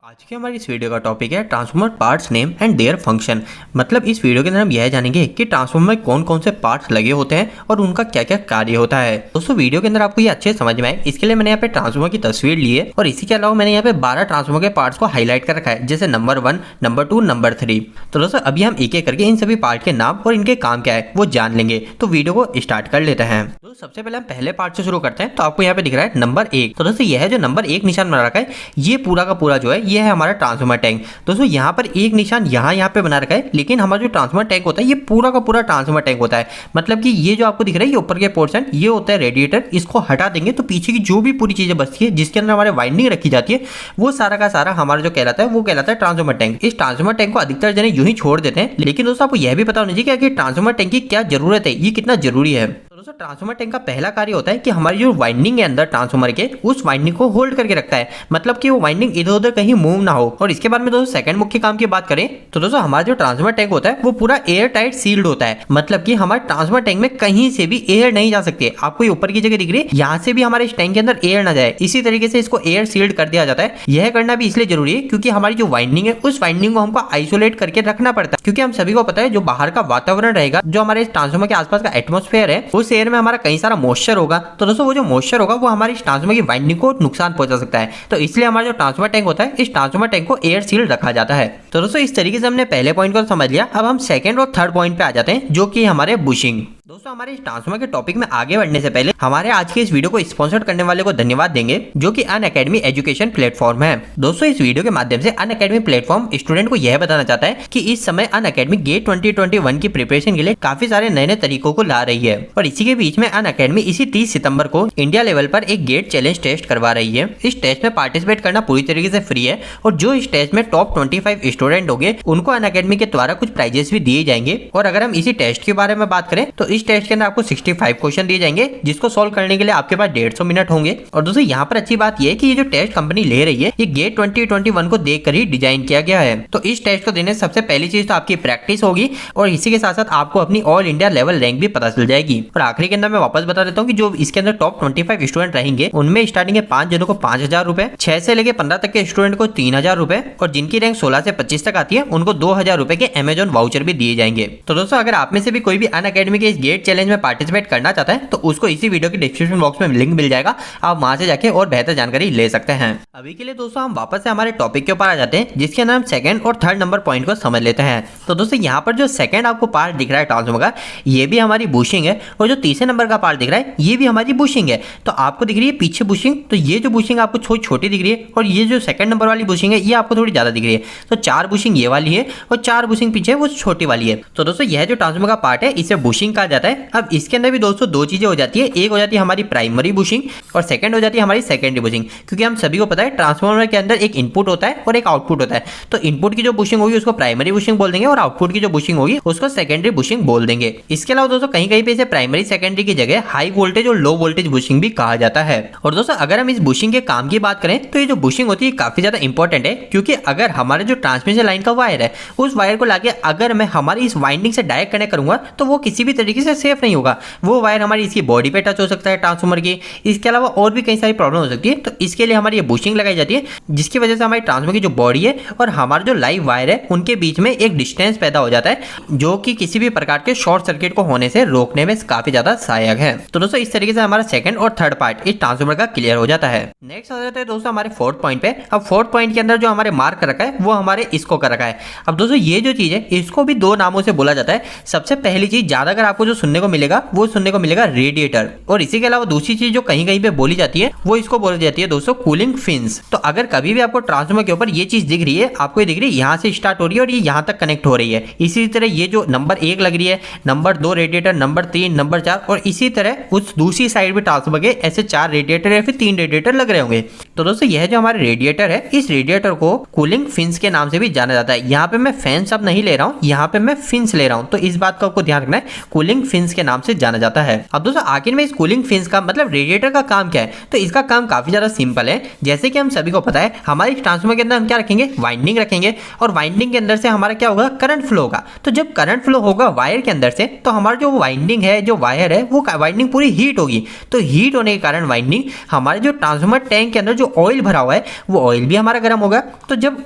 आज की हमारी इस वीडियो का टॉपिक है transformer parts name and their function. मतलब इस वीडियो के अंदर हम यह जानेंगे कि ट्रांसफॉर्मर में कौन कौन से पार्ट्स लगे होते हैं और उनका क्या क्या कार्य होता है। दोस्तों वीडियो के अंदर आपको ये अच्छे समझ में आए इसके लिए मैंने यहाँ पे ट्रांसफॉर्मर की तस्वीर ली है और इसी के अलावा मैंने यहाँ पे 12 ट्रांसफॉर्मर के पार्ट्स को हाईलाइट कर रखा है, जैसे नंबर 1, नंबर 2, नंबर 3। तो दोस्तों अभी हम एक एक करके इन सभी पार्ट के नाम और इनके काम क्या है वो जान लेंगे। तो वीडियो को स्टार्ट कर लेते हैं। तो सबसे पहले हम पहले पार्ट से शुरू करते हैं। तो आपको यहाँ पे दिख रहा है नंबर 1। तो दोस्तों यह जो नंबर 1 निशान बना रखा है ये पूरा का पूरा जो है ये है हमारा ट्रांसफॉर्मर टैंक। दोस्तों यहाँ पर एक निशान यहाँ पे बना रखा है, लेकिन हमारा जो ट्रांसफॉर्मर टैंक होता है ये पूरा का पूरा ट्रांसफॉर्मर टैंक होता है। मतलब कि ये जो आपको दिख रहा है ये ऊपर के पोर्शन ये होता है रेडिएटर। इसको हटा देंगे तो पीछे की जो भी पूरी चीजें बचती है जिसके अंदर हमारे वाइंडिंग रखी जाती है वो सारा का सारा हमारा जो कहलाता है वो कहलाता है ट्रांसफॉर्मर टैंक। इस ट्रांसफॉर्मर टैंक को अधिकतर जने यूं ही छोड़ देते हैं, लेकिन दोस्तों आपको यह भी पता होना चाहिए कि ट्रांसफॉर्मर टैंक की क्या जरूरत है, ये कितना जरूरी है। दोस्तों ट्रांसफॉर्मर टैंक का पहला कार्य होता है कि हमारी जो वाइंडिंग है अंदर ट्रांसफॉर्मर के उस वाइंडिंग को होल्ड करके रखता है। मतलब कि वो वाइंडिंग इधर उधर कहीं मूव ना हो। और इसके बाद में दोस्तों सेकंड मुख्य काम की बात करें तो दोस्तों हमारा जो ट्रांसफॉर्मर टैंक होता है वो पूरा एयर टाइट सील्ड होता है। मतलब कि हमारे ट्रांसफॉर्मर टैंक में कहीं से भी एयर नहीं जा सकती है। आपको ये ऊपर की जगह दिख रही है, यहाँ से भी हमारे इस टैंक के अंदर एयर ना जाए, इसी तरीके से इसको एयर सील्ड कर दिया जाता है। यह करना भी इसलिए जरूरी है क्योंकि हमारी जो वाइंडिंग है उस वाइंडिंग को हमको आइसोलेट करके रखना पड़ता है। क्योंकि हम सभी को पता है जो बाहर का वातावरण रहेगा, जो हमारे ट्रांसफॉर्मर के आसपास का एटमॉस्फेयर है, उस एयर में हमारा कई सारा मॉइस्चर होगा। तो दोस्तों वो जो मॉइस्चर होगा वो हमारी ट्रांसफॉर्मर की वाइंडिंग को नुकसान पहुंचा सकता है। तो इसलिए हमारा जो ट्रांसफॉर्मर टैंक होता है इस ट्रांसफॉर्मर टैंक को एयर सील्ड रखा जाता है। तो दोस्तों इस तरीके से हमने पहले पॉइंट को समझ लिया। अब हम सेकंड और थर्ड पॉइंट पे आ जाते हैं जो कि हमारे बुशिंग। दोस्तों हमारे इस ट्रांसफॉर्मर के टॉपिक में आगे बढ़ने से पहले हमारे आज के इस वीडियो को स्पॉन्सर करने वाले को धन्यवाद देंगे, जो कि अनअकैडमी एजुकेशन प्लेटफॉर्म है। दोस्तों इस वीडियो के माध्यम से अनअकैडमी प्लेटफॉर्म स्टूडेंट को यह बताना चाहता है कि इस समय अनअकैडमी गेट 2021 की प्रिपरेशन के लिए काफी सारे नए नए तरीकों को ला रही है। और इसी के बीच में अनअकैडमी इसी 30 सितंबर को इंडिया लेवल पर एक गेट चैलेंज टेस्ट करवा रही है। इस टेस्ट में पार्टिसिपेट करना पूरी तरीके से फ्री है और जो इस टेस्ट में टॉप 25 स्टूडेंट होंगे उनको अनअकैडमी के द्वारा कुछ प्राइजेस भी दिए जाएंगे। और अगर हम इसी टेस्ट के बारे में बात करें तो इस टेस्ट के अंदर आपको 65 क्वेश्चन दिए जाएंगे, जिसको सॉल्व करने के लिए आपके पास 150 मिनट होंगे। और दोस्तों यहाँ पर अच्छी बात यह है कि ये जो टेस्ट कंपनी ले रही है ये गेट 2021 को देखकर ही डिजाइन किया गया है। तो इस टेस्ट को देने से सबसे पहली चीज तो आपकी प्रैक्टिस होगी और इसी के साथ साथ आपको अपनी ऑल इंडिया लेवल रैंक भी पता चल जाएगी। और आखिरी के अंदर मैं वापस बता देता हूँ कि जो इसके अंदर टॉप 25 स्टूडेंट रहेंगे उनमें स्टार्टिंग के 5 जनों को 5,000 रुपए, 6 से लेकर 15 तक के स्टूडेंट को 3,000 रुपए और जिनकी रैंक 16 से 25 तक आती है उनको 2,000 रुपए के अमेजॉन वाउचर भी दिए जाएंगे। तो दोस्तों अगर आप में से भी कोई भी अनअकैडमी के इस गेट चैलेंज में पार्टिसिपेट करना चाहता है तो उसको इसी वीडियो के डिस्क्रिप्शन बॉक्स में लिंक मिल जाएगा, आप वहां से जाके और बेहतर जानकारी ले सकते हैं। अभी के लिए दोस्तों हम वापस से हमारे टॉपिक के ऊपर आ जाते हैं, जिसके अंदर हम सेकंड और थर्ड नंबर पॉइंट को समझ लेते हैं। तो दोस्तों यहाँ पर जो सेकंड आपको पार्ट दिख रहा है ट्रांसफॉर्मर का ये भी हमारी बुशिंग है और जो तीसरे नंबर का पार्ट दिख रहा है ये भी हमारी बुशिंग है। तो आपको दिख रही है पीछे बुशिंग, तो ये जो बुशिंग आपको थोड़ी छोटी दिख रही है और ये जो सेकंड नंबर वाली बुशिंग है ये आपको थोड़ी ज्यादा दिख रही है। तो 4 बुशिंग ये वाली है और 4 बुशिंग पीछे वो छोटी वाली है। तो दोस्तों यह जो ट्रांसफॉर्मर का पार्ट है इसे बुशिंग कहा जाता है। अब इसके अंदर भी दोस्तों दो चीजें हो जाती है, एक हो जाती है हमारी प्राइमरी बुशिंग और सेकंड हो जाती है हमारी सेकेंडरी बुशिंग। क्योंकि हम सभी को पता है ट्रांसफॉर्मर के अंदर एक इनपुट होता है और एक आउटपुट होता है। तो इनपुट की जो बुशिंग होगी उसको प्राइमरी बुशिंग बोल देंगे और आउटपुट की जो बुशिंग होगी उसको सेकेंडरी बुशिंग बोल देंगे। इसके अलावा दोस्तों कहीं कहीं पे इसे प्राइमरी सेकेंडरी की जगह हाई वोल्टेज और लो वोल्टेज बुशिंग भी कहा जाता है। और दोस्तों अगर हम इस बुशिंग के काम की बात करें तो ये जो बुशिंग होती है काफी ज्यादा इंपॉर्टेंट है, क्योंकि अगर हमारे जो ट्रांसमिशन लाइन का वायर है उस वायर को लाके अगर मैं हमारी इस वाइंडिंग से डायरेक्ट कनेक्ट करूंगा तो वो किसी भी तरीके से सेफ नहीं होगा। वो वायर हमारी इसकी बॉडी पे टच हो सकता है ट्रांसफॉर्मर की, इसके अलावा और भी कई सारी प्रॉब्लम हो सकती है। तो इसके लिए हमारी ये बुशिंग लगाई जाती है, जिसकी वजह से हमारी ट्रांसफॉर्मर की जो बॉडी है और हमारा जो लाइव वायर है उनके बीच में एक डिस्टेंस पैदा हो जाता है, जो कि किसी भी प्रकार के शॉर्ट सर्किट को होने से रोकने में काफी ज्यादा सहायक है। तो दोस्तों इस तरीके से हमारा सेकंड और थर्ड पार्ट इस ट्रांसफॉर्मर का क्लियर हो जाता है। नेक्स्ट आ जाता है दोस्तों हमारे फोर्थ पॉइंट पे। अब फोर्थ पॉइंट के अंदर जो हमारे मार्क कर रखा है वो हमारे इसको कर रखा है। अब दोस्तों ये जो चीज है इसको भी 2 नामों से बोला जाता है। सबसे पहली चीज ज्यादा अगर आपको जो सुनने को मिलेगा वो सुनने को मिलेगा रेडिएटर, और इसी के अलावा दूसरी चीज जो कहीं कहीं पे बोली जाती है वो इसको बोली जाती है दोस्तों कूलिंग फिन्स। तो अगर कभी भी आपको ट्रांसफॉर्मर के ऊपर ये चीज दिख रही है, आपको ये दिख रही है यहाँ से स्टार्ट हो रही है और ये यहाँ तक कनेक्ट हो रही है, इसी तरह ये जो नंबर 1 लग रही है, नंबर 2 रेडिएटर, नंबर 3, नंबर 4 और इसी तरह उस दूसरी साइड भी ट्रांसफॉर्मर के ऐसे 4 रेडिएटर या फिर 3 रेडिएटर लग रहे होंगे। तो दोस्तों यह जो हमारे रेडिएटर है इस रेडिएटर को कूलिंग फिन्स के नाम से भी जाना जाता है। यहाँ पे मैं फैन शब्द नहीं ले रहा हूँ, यहाँ पे मैं फिन्स ले रहा हूँ, तो इस बात का आपको ध्यान रखना है, कूलिंग फिन्स के नाम से जाना जाता है। अब दोस्तों आखिर में इस कूलिंग फिन्स का मतलब रेडिएटर का काम क्या है, तो इसका काम काफी ज्यादा सिंपल है। जैसे कि हम सभी को पता है हमारे ट्रांसफॉर्मर के अंदर हम क्या रखेंगे, वाइंडिंग रखेंगे और वाइंडिंग के अंदर से हमारा क्या होगा, करंट फ्लो होगा। तो जब करंट फ्लो होगा वायर के अंदर से तो हमारा जो वाइंडिंग है, जो वायर है, वो वाइंडिंग पूरी हीट होगी। तो हीट होने के कारण वाइंडिंग हमारे जो ट्रांसफॉर्मर टैंक के अंदर जो ऑयल भरा हुआ है वो ऑयल भी हमारा गर्म होगा। तो जब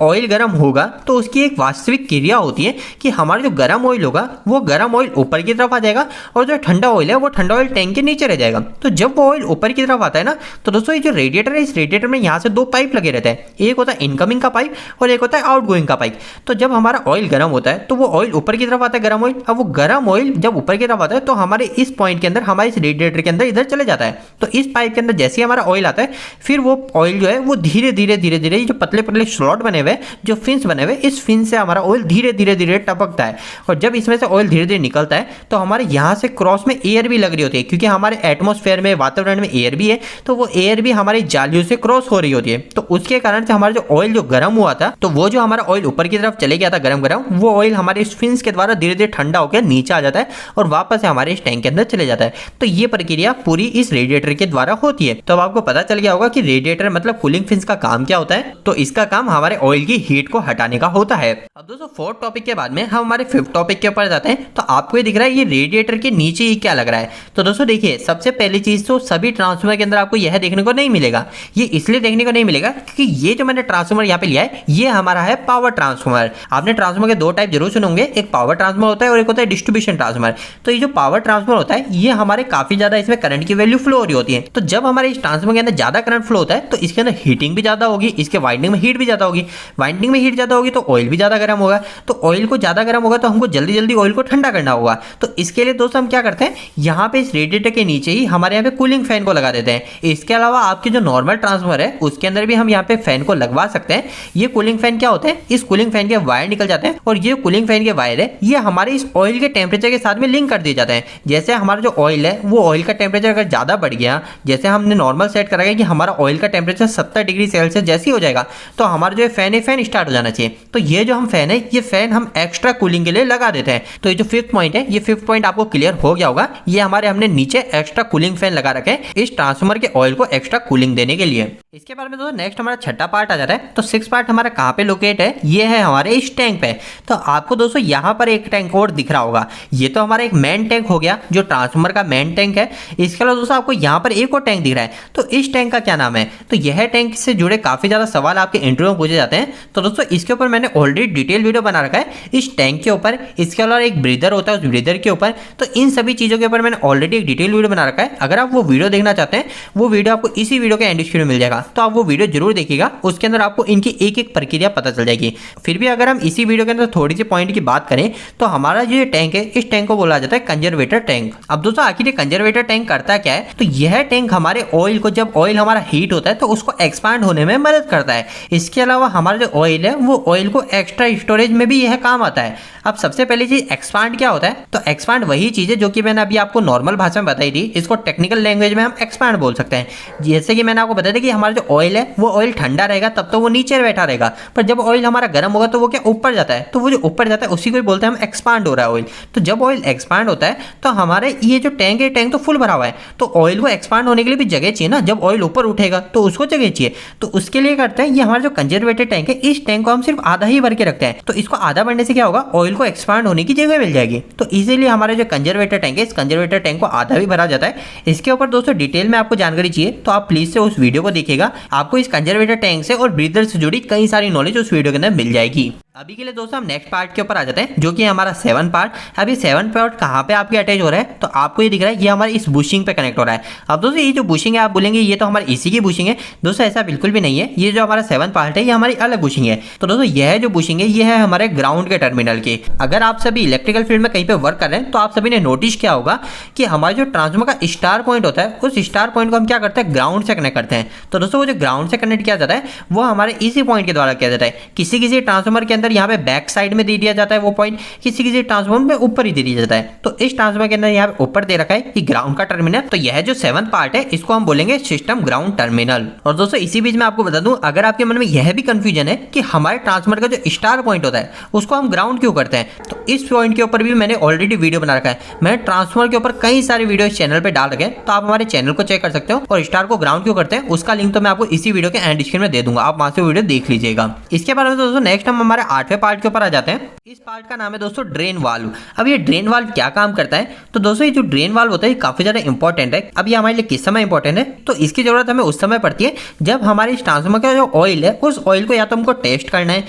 ऑयल गर्म होगा तो उसकी एक वास्तविक क्रिया होती है कि हमारा जो गर्म ऑयल होगा वो गर्म ऑयल ऊपर की तरफ आ जाएगा और जो ठंडा ऑयल है वो ठंडा ऑयल टैंक के नीचे रह जाएगा। तो जब वो ऑयल ऊपर की तरफ आता है ना, तो दोस्तों ये जो रेडिएटर है, इस रेडिएटर में यहाँ से दो पाइप लगे रहते हैं, एक होता है इनकमिंग का पाइप और एक होता है आउटगोइंग का पाइप। तो जब हमारा ऑयल गर्म होता है तो वो ऑयल ऊपर की तरफ आता है, गर्म ऑयल। अब वो गर्म ऑयल जब ऊपर की तरफ आता है तो हमारे इस पॉइंट के अंदर, हमारे इस रेडिएटर के अंदर इधर चले जाता है। तो इस पाइप के अंदर जैसे ही हमारा ऑयल आता है, फिर वो ऑयल जो है वो धीरे धीरे धीरे धीरे जो पतले पतले स्लॉट बने हुए, जो फिन्स बने हुए, इस फिन से हमारा ऑयल धीरे धीरे धीरे टपकता है। और जब इसमें से ऑयल धीरे धीरे निकलता है तो हमारे यहाँ से क्रॉस में एयर भी लग रही होती है, क्योंकि हमारे एटमॉस्फेयर में, वातावरण में एयर भी है, तो वो एयर भी हमारी जालियों से क्रॉस हो रही होती है। तो उसके कारण से हमारा जो ऑयल जो गर्म हुआ था, तो वो जो हमारा ऑयल ऊपर की तरफ चले गया था गरम गरम, वो ऑयल हमारे इस फिन्स के द्वारा धीरे धीरे ठंडा होकर नीचे आ जाता है और वापस हमारे इस टैंक के अंदर चले जाता है। तो ये प्रक्रिया पूरी इस रेडिएटर के द्वारा होती है। तो अब आपको पता चल गया होगा कि रेडिएटर मतलब कूलिंग फिन्स का काम क्या होता है। तो इसका काम हमारे ऑयल की हीट को हटाने का होता है। अब दोस्तों फोर्थ टॉपिक के बाद में हम हमारे फिफ्थ टॉपिक के ऊपर जाते हैं। तो आपको ये दिख रहा है ये रेडिएटर के नीचे ही क्या लग रहा है। तो दोस्तों देखिए, सबसे पहली चीज तो सभी ट्रांसफार्मर के अंदर आपको यह देखने को नहीं मिलेगा। ये इसलिए देखने को नहीं मिलेगा क्योंकि ये जो मैंने ट्रांसफार्मर यहाँ पे लिया है ये हमारा है पावर ट्रांसफार्मर। आपने ट्रांसफार्मर के दो टाइप जरूर सुने होंगे, एक पावर ट्रांसफार्मर होता है और एक होता है डिस्ट्रीब्यूशन ट्रांसफार्मर। तो ये जो पावर ट्रांसफार्मर होता है ये हमारे काफी ज्यादा इसमें करंट की वैल्यू फ्लो हो रही होती है। तो जब हमारे इस ट्रांसफार्मर के अंदर ज्यादा करंट फ्लो होता है तो इसके अंदर हीटिंग भी ज्यादा होगी, इसके वाइंडिंग में हीट भी ज्यादा होगी, वाइंडिंग में हीट ज्यादा होगी तो ऑयल भी ज्यादा गर्म होगा। तो ऑयल को ज्यादा गर्म होगा तो हमको जल्दी जल्दी ऑयल को ठंडा करना होगा। तो इसके लिए दोस्तों हम क्या करते हैं, यहाँ पे इस रेडिएटर के नीचे ही हमारे यहाँ पे कूलिंग फैन को लगा देते हैं। इसके अलावा आपके जो नॉर्मल ट्रांसफार्मर है उसके अंदर भी हम यहाँ पे फैन को लगवा सकते हैं। ये कूलिंग फैन क्या होते हैं, इस कूलिंग फैन के वायर निकल जाते हैं और ये कूलिंग फैन के वायर है ये हमारे इस ऑयल के टेम्परेचर के साथ में लिंक कर दिए जाते हैं। जैसे हमारा जो ऑयल है वो ऑयल का टेम्परेचर अगर ज्यादा बढ़ गया, जैसे हमने नॉर्मल सेट करा है कि हमारा ऑयल का टेम्परेचर 70 डिग्री सेल्सियस जैसे हो जाएगा तो हमारा जो फैन है फैन स्टार्ट हो जाना चाहिए। तो ये जो हम फैन है ये फैन हम एक्स्ट्रा कूलिंग के लिए लगा देते हैं। तो ये जो फिफ्थ पॉइंट है, ये फिफ्थ पॉइंट आपको क्लियर हो गया होगा। ये हमारे हमने नीचे एक्स्ट्रा कूलिंग फैन लगा रखे हैं इस ट्रांसफार्मर के ऑयल को एक्स्ट्रा कूलिंग देने के लिए। इसके बाद में दोस्तों नेक्स्ट हमारा छठा पार्ट आ जाता है। तो सिक्स पार्ट हमारा कहाँ पे लोकेट है, ये है हमारे इस टैंक पे। तो आपको दोस्तों यहाँ पर एक टैंक और दिख रहा होगा, ये तो हमारा एक मेन टैंक हो गया जो ट्रांसफार्मर का मेन टैंक है। इसके अलावा दोस्तों आपको यहाँ पर एक और टैंक दिख रहा है। तो इस टैंक का क्या नाम है, तो यह टैंक से जुड़े काफी ज्यादा सवाल आपके इंटरव्यू में पूछे जाते हैं। तो दोस्तों इसके ऊपर मैंने ऑलरेडी डिटेल वीडियो बना रखा है इस टैंक के ऊपर। इसके अलावा एक ब्रीदर होता है उस ब्रीदर के ऊपर। तो इन सभी चीजों के ऊपर मैंने ऑलरेडी एक डिटेल वीडियो बना रखा है। अगर आप वो वीडियो देखना चाहते हैं वो वीडियो आपको इसी वीडियो के एंड स्क्रीन में मिल जाएगा, तो आप वो वीडियो जरूर देखिएगा। उसके अंदर आपको इनकी एक एक प्रक्रिया पता चल जाएगी। फिर भी अगर हम इसी वीडियो के अंदर थोड़ी सी पॉइंट की बात करें तो हमारा जो ये टैंक है इस टैंक को बोला जाता है कंजर्वेटर टैंक। अब दोस्तों आखिर ये कंजर्वेटर टैंक करता क्या है, तो यह टैंक हमारे ऑयल को, जब ऑयल हमारा हीट होता है तो उसको एक्सपांड होने में मदद करता है। इसके अलावा हमारा जो ऑयल है वो ऑयल को एक्स्ट्रा स्टोरेज में भी यह काम आता है। अब सबसे पहली चीज एक्सपांड क्या होता है, तो एक्सपांड वही चीज है जो कि मैंने अभी आपको नॉर्मल भाषा में बताई थी। इसको टेक्निकल लैंग्वेज में हम एक्सपांड बोल सकते हैं। जैसे कि मैंने आपको बताया था कि हमारा जो ऑयल है वो ऑयल ठंडा रहेगा तब तो वो नीचे बैठा रहेगा, पर जब ऑयल हमारा गर्म होगा तो वो क्या ऊपर जाता है। तो वो जो ऊपर जाता है उसी को बोलते हैं हम एक्सपांड हो रहा है ऑयल। तो जब ऑयल एक्सपांड होता है तो हमारे ये जो टैंक है टैंक तो फुल भरा हुआ है, तो ऑयल को एक्सपांड होने के लिए भी जगह चाहिए ना। जब ऑयल ऊपर उठेगा तो उसको जगह चाहिए, तो उसके लिए करते हैं ये हमारा जो कंजर्वेटर टैंक है इस टैंक को हम सिर्फ आधा ही भर के रखते हैं। तो इसको आधा भरने से क्या होगा, ऑयल को एक्सपांड होने की जगह मिल जाएगी। तो इसीलिए हमारे जो कंजर्वेटर टैंक है इस कंजर्वेटर टैंक को आधा भी भरा जाता है। इसके ऊपर दोस्तों डिटेल में आपको जानकारी चाहिए तो आप प्लीज से उस वीडियो को देखिएगा। आपको इस कंजर्वेटर टैंक से और ब्रीदर से जुड़ी कई सारी नॉलेज उस वीडियो के अंदर मिल जाएगी। अभी के लिए दोस्तों हम नेक्स्ट पार्ट के ऊपर आ जाते हैं जो कि हमारा 7 पार्ट। अभी 7 पार्ट कहाँ पे आपके अटैच हो रहा है, तो आपको ये दिख रहा है ये हमारे इस बुशिंग पे कनेक्ट हो रहा है। अब दोस्तों ये जो बुशिंग है आप बोलेंगे ये तो हमारे इसी की बुशिंग है। दोस्तों ऐसा बिल्कुल भी नहीं है, ये जो हमारा 7 पार्ट है ये हमारी अलग बुशिंग है। तो दोस्तों यह जो बुशिंग है ये है हमारे ग्राउंड के टर्मिनल की। अगर आप सभी इलेक्ट्रिकल फील्ड में कहीं पे वर्क कर रहे हैं तो आप सभी ने नोटिस किया होगा कि हमारे जो ट्रांसफार्मर का स्टार पॉइंट होता है उस स्टार पॉइंट को हम क्या करते हैं, ग्राउंड से कनेक्ट करते हैं। तो दोस्तों वो जो ग्राउंड से कनेक्ट किया जाता है वो हमारे इसी पॉइंट के द्वारा किया जाता है। किसी किसी ट्रांसफार्मर के अंदर यहाँ पे बैक साइड में दे दिया जाता है वो पॉइंट, किसी किसी ट्रांसफार्मर में ऊपर ही दे दिया जाता है। तो इस ट्रांसफार्मर के अंदर यहाँ पे ऊपर दे रखा है कि ग्राउंड का टर्मिनल। तो यह जो 7 पार्ट है इसको हम बोलेंगे सिस्टम ग्राउंड टर्मिनल। और दोस्तों इसी बीच में आपको बता दूं, अगर आपके मन में यह भी कंफ्यूजन है कि हमारे ट्रांसफार्मर का जो स्टार पॉइंट होता है उसको हम ग्राउंड क्यों करते हैं, तो इस पॉइंट के ऊपर भी मैंने ऑलरेडी वीडियो बना रखा है। मैंने ट्रांसफार्मर के ऊपर कई सारे वीडियो इस चैनल पे डाल रखे हैं, तो आप हमारे चैनल को चेक कर सकते हो। और स्टार को ग्राउंड क्यों करते हैं उसका लिंक तो मैं आपको इसी वीडियो के एंड स्क्रीन में दे दूंगा, आप वहां से वीडियो देख लीजिएगा। इसके बारे में दोस्तों नेक्स्ट हम हमारे 8वें पार्ट के ऊपर आ जाते हैं। इस पार्ट का नाम है दोस्तों ड्रेन वाल्व। अब ये ड्रेन वाल्व क्या काम करता है, तो दोस्तों ये जो ड्रेन वाल्व होता है ये काफी ज्यादा इंपॉर्टेंट है। अब ये हमारे लिए किस समय इंपॉर्टेंट है, तो इसकी जरूरत हमें उस समय पड़ती है जब हमारे इस ट्रांसफार्मर का जो ऑयल है उस ऑयल को या तो हमको टेस्ट करना है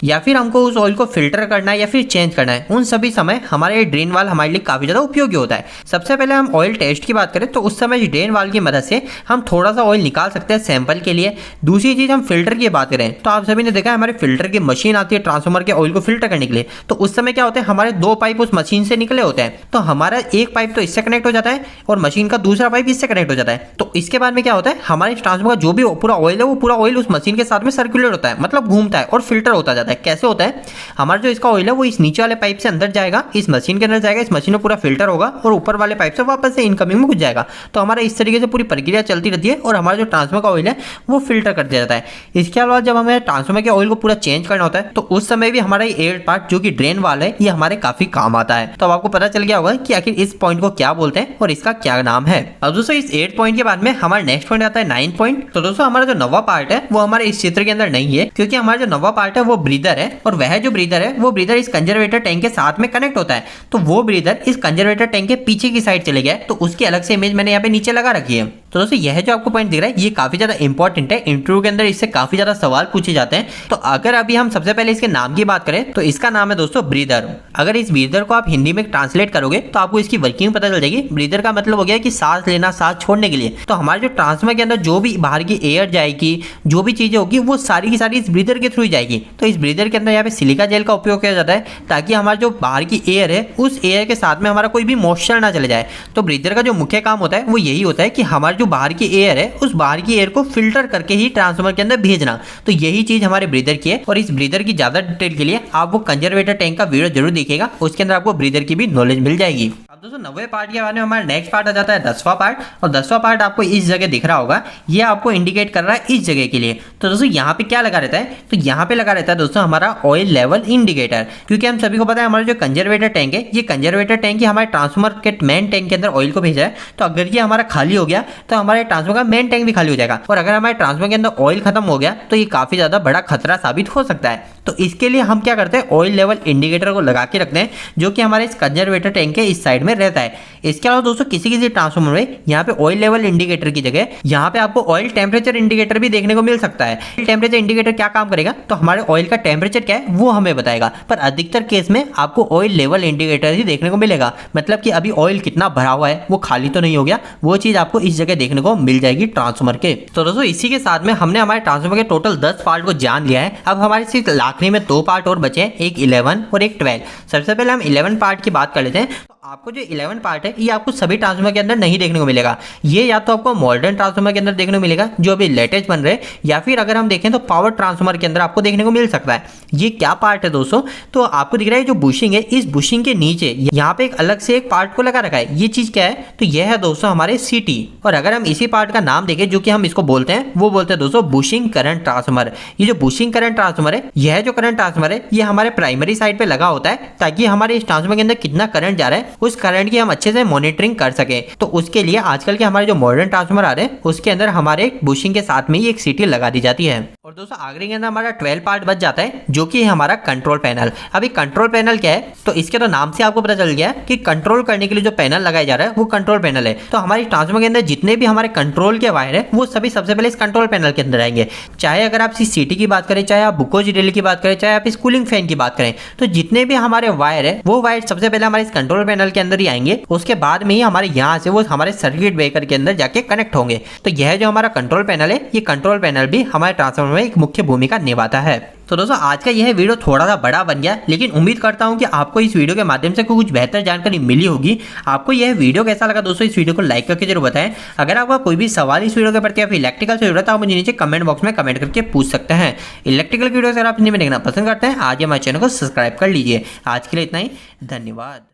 या फिर हमको उस ऑयल को फिल्टर करना है या फिर चेंज करना है। उन सभी समय हमारे ये ड्रेन वाल्व हमारे लिए काफी ज्यादा उपयोगी होता है। सबसे पहले हम ऑयल टेस्ट की बात करें तो उस समय ड्रेन वाल्व की मदद से हम थोड़ा सा ऑयल निकाल सकते हैं सैंपल के लिए। दूसरी चीज हम फिल्टर की बात करें तो आप सभी ने देखा है हमारे फिल्टर की मशीन आती है ट्रांसफार्मर के ऑयल को फिल्टर करने के लिए। तो उस समय क्या होता है, हमारे 2 पाइप उस मशीन से निकले होते हैं। तो हमारा एक पाइप तो इससे कनेक्ट हो जाता है और मशीन का दूसरा पाइप इससे कनेक्ट हो जाता है। तो इसके बाद में क्या होता है, हमारे ट्रांसफार्मर का जो भी पूरा ऑयल है वो पूरा ऑयल उस मशीन के साथ में सर्कुलेट होता है, मतलब घूमता है और फिल्टर होता जाता है। कैसे होता है, हमारा जो इसका ऑयल है वो इस नीचे वाले पाइप से अंदर जाएगा, इस मशीन के अंदर जाएगा, इस मशीन में पूरा फिल्टर होगा और ऊपर वाले पाइप से वापस से इनकमिंग में घुस जाएगा। तो हमारा इस तरीके से पूरी प्रक्रिया चलती रहती है और हमारा जो ट्रांसफार्मर का ऑयल है वो फिल्टर कर दिया जाता है। इसके अलावा जब हमें ट्रांसफार्मर के ऑयल को पूरा चेंज करना होता है तो उस समय भी हमारा ये एयर पार्ट जो कि ड्रेन वाल्व है ये हमारे काफी काम आता है। तो अब आपको पता चल गया होगा कि आखिर इस पॉइंट को क्या बोलते हैं और इसका क्या नाम है। अब दोस्तों इस 8 पॉइंट के बाद में हमारा नेक्स्ट पॉइंट आता है 9 पॉइंट। तो दोस्तों हमारा जो 9वां पार्ट है वो हमारे इस चित्र के अंदर नहीं है, क्योंकि हमारा जो 9वां पार्ट है वो ब्रीदर है और वह जो ब्रीदर है वो ब्रीदर इस कंजर्वेटर टैंक के साथ में कनेक्ट होता है। तो वो ब्रीदर इस कंजर्वेटर टैंक के पीछे की साइड चले गया, तो उसकी अलग से इमेज मैंने यहाँ पे नीचे लगा रखी है। तो दोस्तों यह जो आपको पॉइंट दिख रहा है ये काफी ज्यादा इंपॉर्टेंट है, इंटरव्यू के अंदर इससे काफी ज्यादा सवाल पूछे जाते हैं। तो अगर अभी हम सबसे पहले इसके नाम की बात करें तो इसका नाम है दोस्तों ब्रीदर। अगर इस ब्रीदर को आप हिंदी में ट्रांसलेट करोगे तो आपको इसकी वर्किंग पता चल जाएगी। ब्रीदर का मतलब हो गया कि सांस लेना, सांस छोड़ने के लिए। तो हमारे जो ट्रांसफार्मर के अंदर जो भी बाहर की एयर जाएगी, जो भी चीजें होगी वो सारी की सारी इस ब्रीदर के थ्रू ही जाएगी। तो इस ब्रीदर के अंदर यहाँ पे सिलिका जेल का उपयोग किया जाता है ताकि हमारा जो बाहर की एयर है उस एयर के साथ में हमारा कोई भी मॉइस्चर ना चले जाए। तो ब्रीदर का जो मुख्य काम होता है वो यही होता है कि हमारी जो बाहर की एयर है उस बाहर की एयर को फिल्टर करके ही ट्रांसफार्मर के अंदर भेजना। तो यही चीज हमारे ब्रीदर की है और इस ब्रीदर की ज्यादा डिटेल के लिए आप वो कंजर्वेटर टैंक का वीडियो जरूर देखिएगा, उसके अंदर आपको ब्रीदर की भी नॉलेज मिल जाएगी। अब दोस्तों 90वें पार्ट के बारे में हमारा नेक्स्ट पार्ट आ जाता है 10वां पार्ट। और 10वां पार्ट आपको इस जगह दिख रहा होगा, ये आपको इंडिकेट कर रहा है इस जगह के लिए। तो दोस्तों यहाँ पे क्या लगा रहता है, तो यहाँ पे लगा रहता है दोस्तों हमारा ऑयल लेवल इंडिकेटर। क्योंकि हम सभी को पता है हमारा जो कंजर्वेटर टैंक है, ये कंजर्वेटर टैंक ही हमारे ट्रांसफार्मर के मेन टैंक के अंदर ऑयल को भेजा है। तो अगर ये हमारा खाली हो गया तो हमारे ट्रांसफार्मर का मेन टैंक भी खाली हो जाएगा, और अगर हमारे ट्रांसफार्मर के अंदर ऑयल खत्म हो गया तो ये काफी ज्यादा बड़ा खतरा साबित हो सकता है। तो इसके लिए हम क्या करते हैं, ऑयल लेवल इंडिकेटर को लगा के रखते हैं जो कि हमारे इस कंजर्वेटर टैंक के इस साइड में रहता है। इसके अलावा दोस्तों किसी ट्रांसफार्मर में यहाँ पे ऑयल लेवल इंडिकेटर की जगह यहाँ पे आपको ऑयल टेम्परेचर इंडिकेटर भी देखने को मिल सकता है। टेम्परेचर इंडिकेटर क्या काम करेगा, तो हमारे ऑयल का टेम्परेचर क्या है वो हमें बताएगा, पर अधिकतर केस में आपको ऑयल लेवल इंडिकेटर ही देखने को मिलेगा। मतलब कि अभी ऑयल कितना भरा हुआ है, वो खाली तो नहीं हो गया, वो चीज आपको इस जगह देखने को मिल जाएगी ट्रांसफार्मर के। तो दोस्तों इसी के साथ में हमने हमारे ट्रांसफार्मर के टोटल 10 पार्ट को जान लिया है। अब हमारे सिर्फ आखिरी में 2 पार्ट और बचे हैं, एक 11 और एक 12। सबसे पहले हम 11 पार्ट की बात कर लेते हैं। तो आपको जो 11 पार्ट है ये आपको सभी ट्रांसफार्मर के अंदर नहीं देखने को मिलेगा। ये या तो आपको मॉडर्न ट्रांसफार्मर के अंदर देखने को मिलेगा जो अभी लेटेस्ट बन रहे हैं, या फिर अगर हम देखें तो पावर ट्रांसफार्मर के अंदर आपको देखने को मिल सकता है। ये क्या पार्ट है दोस्तों, तो आपको दिख रहा है जो बुशिंग है, इस बुशिंग के नीचे यहाँ पे एक अलग से एक पार्ट को लगा रखा है। ये चीज क्या है, तो यह है दोस्तों हमारे सीटी। और अगर हम इसी पार्ट का नाम देखें जो कि हम इसको बोलते हैं, वो बोलते हैं दोस्तों बुशिंग करंट ट्रांसफार्मर। ये जो बुशिंग करंट ट्रांसफार्मर है, यह जो करंट ट्रांसफार्मर है ये हमारे प्राइमरी साइड पे लगा होता है ताकि हमारे इस ट्रांसफार्मर के अंदर कितना करंट जा रहा है उस करंट की हम अच्छे से मॉनिटरिंग कर सके। तो उसके लिए आजकल के हमारे जो मॉडर्न ट्रांसफार्मर आ रहे हैं उसके अंदर हमारे बुशिंग के साथ में ही एक सीटी लगा दी जाती है। और दोस्तों आखिरी के अंदर हमारा 12 पार्ट बच जाता है जो कि हमारा कंट्रोल पैनल। अभी कंट्रोल पैनल क्या है, तो इसके तो नाम से आपको पता चल गया है कि कंट्रोल करने के लिए जो पैनल लगाया जा रहा है वो कंट्रोल पैनल है। तो हमारी ट्रांसफार्मर के अंदर जितने भी हमारे कंट्रोल के वायर है वो सभी सबसे पहले इस कंट्रोल पैनल के अंदर आएंगे। चाहे अगर आप इस सीटी की बात करें, चाहे आप बुकोज रिले की बात करें, चाहे आप इस कूलिंग फैन की बात करें, तो जितने भी हमारे वायर है वो वायर सबसे पहले हमारे इस कंट्रोल पैनल के अंदर ही आएंगे। उसके बाद में ही हमारे यहाँ से वो हमारे सर्किट ब्रेकर के अंदर जाके कनेक्ट होंगे। तो यह जो हमारा कंट्रोल पैनल है, ये कंट्रोल पैनल भी हमारे ट्रांसफार्मर में एक मुख्य भूमिका निभाता है। तो दोस्तों आज का यह वीडियो थोड़ा सा बड़ा बन गया, लेकिन उम्मीद करता हूं कि आपको इस वीडियो के माध्यम से कुछ बेहतर जानकारी मिली होगी। आपको यह वीडियो कैसा लगा दोस्तों, इस वीडियो को लाइक करके जरूर बताएं। अगर आपका कोई भी सवाल इस वीडियो के प्रति या फिर इलेक्ट्रिकल से जुड़ा है तो आप मुझे नीचे कमेंट बॉक्स में कमेंट करके पूछ सकते हैं। इलेक्ट्रिकल वीडियो अगर आप हिंदी में देखना पसंद करते हैं, आज हमारे चैनल को सब्सक्राइब कर लीजिए। आज के लिए इतना ही, धन्यवाद।